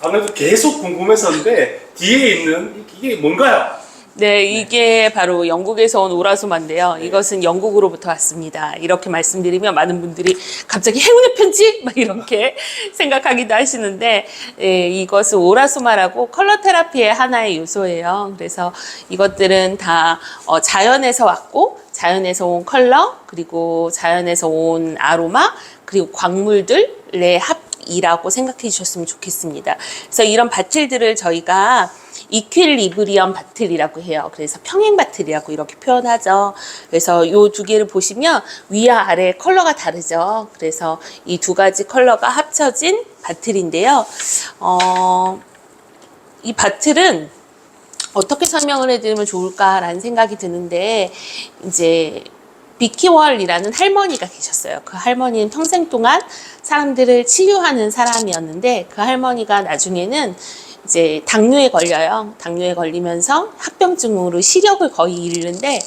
아무래도 계속 궁금했었는데 뒤에 있는 이게 뭔가요? 네, 이게 바로 영국에서 온 오라소마인데요. 네. 이것은 영국으로부터 왔습니다. 이렇게 말씀드리면 많은 분들이 갑자기 행운의 편지? 막 이렇게 생각하기도 하시는데, 예, 이것은 오라소마라고 컬러 테라피의 하나의 요소예요. 그래서 이것들은 다 자연에서 왔고, 자연에서 온 컬러, 그리고 자연에서 온 아로마, 그리고 광물들의 합이라고 생각해 주셨으면 좋겠습니다. 그래서 이런 바틀들을 저희가 이퀄리브리엄 바틀이라고 해요. 그래서 평행 바틀이라고 이렇게 표현하죠. 그래서 이 두 개를 보시면 위와 아래 컬러가 다르죠. 그래서 이 두 가지 컬러가 합쳐진 바틀인데요. 이 바틀은 어떻게 설명을 해드리면 좋을까라는 생각이 드는데, 이제 비키월이라는 할머니가 계셨어요. 그 할머니는 평생 동안 사람들을 치유하는 사람이었는데, 그 할머니가 나중에는 이제 당뇨에 걸려요. 당뇨에 걸리면서 합병증으로 시력을 거의 잃는데,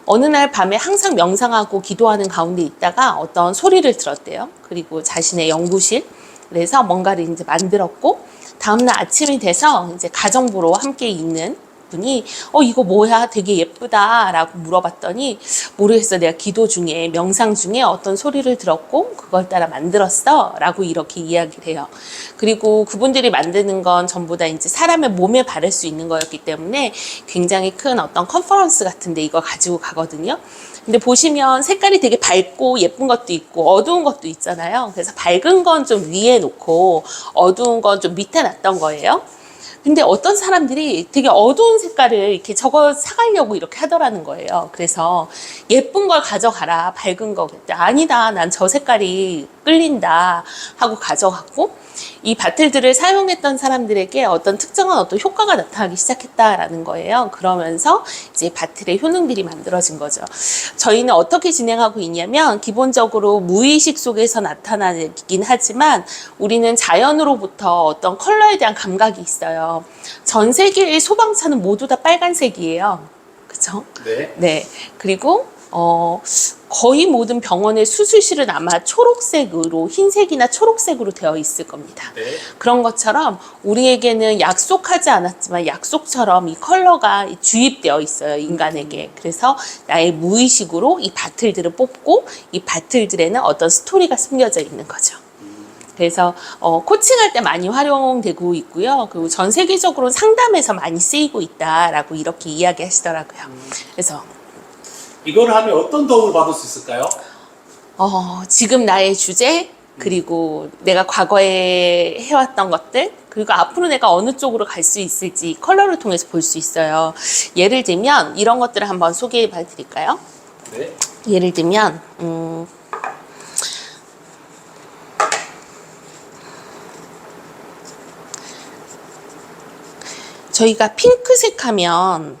어느 날 밤에 항상 명상하고 기도하는 가운데 있다가 어떤 소리를 들었대요. 그리고 자신의 연구실, 그래서 뭔가를 이제 만들었고, 다음날 아침이 돼서 이제 가정부로 함께 있는 분이 이거 뭐야, 되게 예쁘다 라고 물어봤더니, 모르겠어, 내가 기도 중에 명상 중에 어떤 소리를 들었고 그걸 따라 만들었어 라고 이렇게 이야기를 해요. 그리고 그분들이 만드는 건 전부 다 이제 사람의 몸에 바를 수 있는 거였기 때문에 굉장히 큰 어떤 컨퍼런스 같은데 이걸 가지고 가거든요. 근데 보시면 색깔이 되게 밝고 예쁜 것도 있고 어두운 것도 있잖아요. 그래서 밝은 건 좀 위에 놓고 어두운 건 좀 밑에 놨던 거예요. 근데 어떤 사람들이 되게 어두운 색깔을 이렇게 저거 사가려고 이렇게 하더라는 거예요. 그래서 예쁜 걸 가져가라, 밝은 거. 아니다, 난 저 색깔이 끌린다 하고 가져갔고, 이 바틀들을 사용했던 사람들에게 어떤 특정한 어떤 효과가 나타나기 시작했다라는 거예요. 그러면서 이제 바틀의 효능들이 만들어진 거죠. 저희는 어떻게 진행하고 있냐면, 기본적으로 무의식 속에서 나타나긴 하지만 우리는 자연으로부터 어떤 컬러에 대한 감각이 있어요. 전 세계의 소방차는 모두 다 빨간색이에요. 그쵸? 네. 네. 그리고 거의 모든 병원의 수술실은 아마 초록색으로, 흰색이나 초록색으로 되어 있을 겁니다. 네. 그런 것처럼 우리에게는 약속하지 않았지만 약속처럼 이 컬러가 주입되어 있어요, 인간에게. 그래서 나의 무의식으로 이 바틀들을 뽑고 이 바틀들에는 어떤 스토리가 숨겨져 있는 거죠. 그래서 코칭할 때 많이 활용되고 있고요. 그리고 전 세계적으로 상담에서 많이 쓰이고 있다라고 이렇게 이야기하시더라고요. 그래서 이걸 하면 어떤 도움을 받을 수 있을까요? 지금 나의 주제, 그리고 내가 과거에 해왔던 것들, 그리고 앞으로 내가 어느 쪽으로 갈 수 있을지 컬러를 통해서 볼 수 있어요. 예를 들면 이런 것들을 한번 소개해 봐 드릴까요? 네. 예를 들면 저희가 핑크색 하면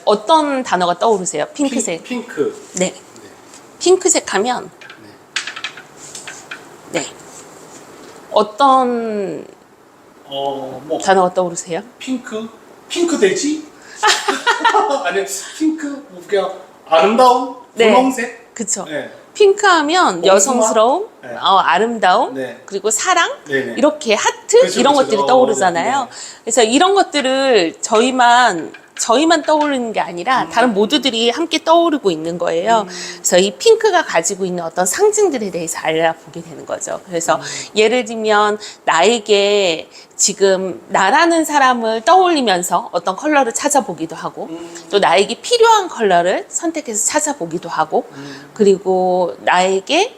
어떤 단어가 떠오르세요? 핑크색. 핑크. 네. 핑크색 하면 네. 어떤 뭐 단어가 떠오르세요? 핑크 돼지? 아니 핑크 뭐 그냥 아름다운 네. 분홍색. 그쵸. 네. 핑크 하면 여성스러움, 네. 아름다움, 네. 그리고 사랑, 네네. 이렇게 하트, 그쵸, 이런 그쵸. 것들이 떠오르잖아요. 네. 그래서 이런 것들을 저희만 떠오르는 게 아니라 다른 모두들이 함께 떠오르고 있는 거예요. 그래서 이 핑크가 가지고 있는 어떤 상징들에 대해서 알아보게 되는 거죠. 그래서 예를 들면 나에게 지금 나라는 사람을 떠올리면서 어떤 컬러를 찾아보기도 하고, 또 나에게 필요한 컬러를 선택해서 찾아보기도 하고, 그리고 나에게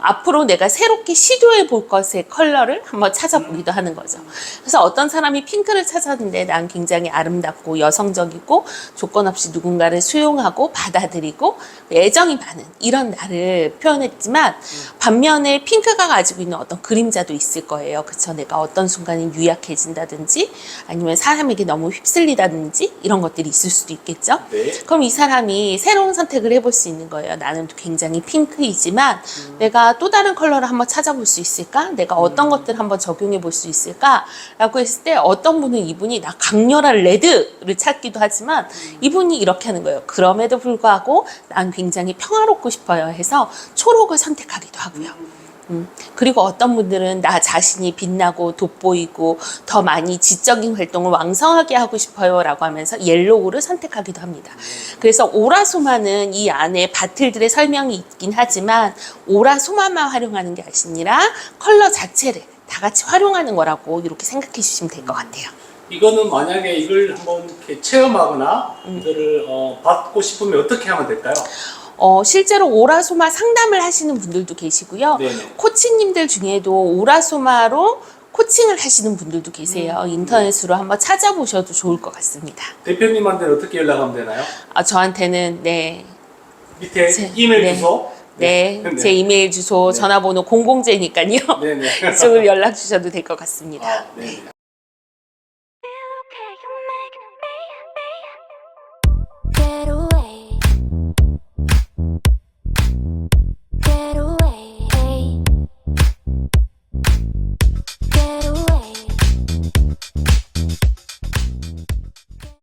앞으로 내가 새롭게 시도해 볼 것의 컬러를 한번 찾아보기도 하는 거죠. 그래서 어떤 사람이 핑크를 찾았는데 난 굉장히 아름답고 여성적이고 조건 없이 누군가를 수용하고 받아들이고 애정이 많은 이런 나를 표현했지만, 반면에 핑크가 가지고 있는 어떤 그림자도 있을 거예요. 그쵸? 내가 어떤 순간에 유약해진다든지 아니면 사람에게 너무 휩쓸리다든지 이런 것들이 있을 수도 있겠죠. 네. 그럼 이 사람이 새로운 선택을 해볼 수 있는 거예요. 나는 굉장히 핑크이지만 내가 또 다른 컬러를 한번 찾아볼 수 있을까? 내가 어떤 것들을 한번 적용해 볼 수 있을까? 라고 했을 때 어떤 분은 이분이 나 강렬한 레드를 찾기도 하지만 이분이 이렇게 하는 거예요. 그럼에도 불구하고 난 굉장히 평화롭고 싶어요 해서 초록을 선택하기도 하고요. 그리고 어떤 분들은 나 자신이 빛나고 돋보이고 더 많이 지적인 활동을 왕성하게 하고 싶어요 라고 하면서 옐로우를 선택하기도 합니다. 그래서 오라소마는 이 안에 바틀들의 설명이 있긴 하지만 오라소마만 활용하는 게 아니라 컬러 자체를 다 같이 활용하는 거라고 이렇게 생각해 주시면 될 것 같아요. 이거는 만약에 이걸 한번 이렇게 체험하거나 이거를 받고 싶으면 어떻게 하면 될까요? 실제로 오라소마 상담을 하시는 분들도 계시고요. 네네. 코치님들 중에도 오라소마로 코칭을 하시는 분들도 계세요. 인터넷으로 한번 찾아보셔도 좋을 것 같습니다. 대표님한테는 어떻게 연락하면 되나요? 저한테는 네, 밑에 이메일 네. 주소? 네, 네. 제 이메일 주소, 네. 전화번호 000제니까요. 네네. 이쪽으로 연락 주셔도 될 것 같습니다. 네.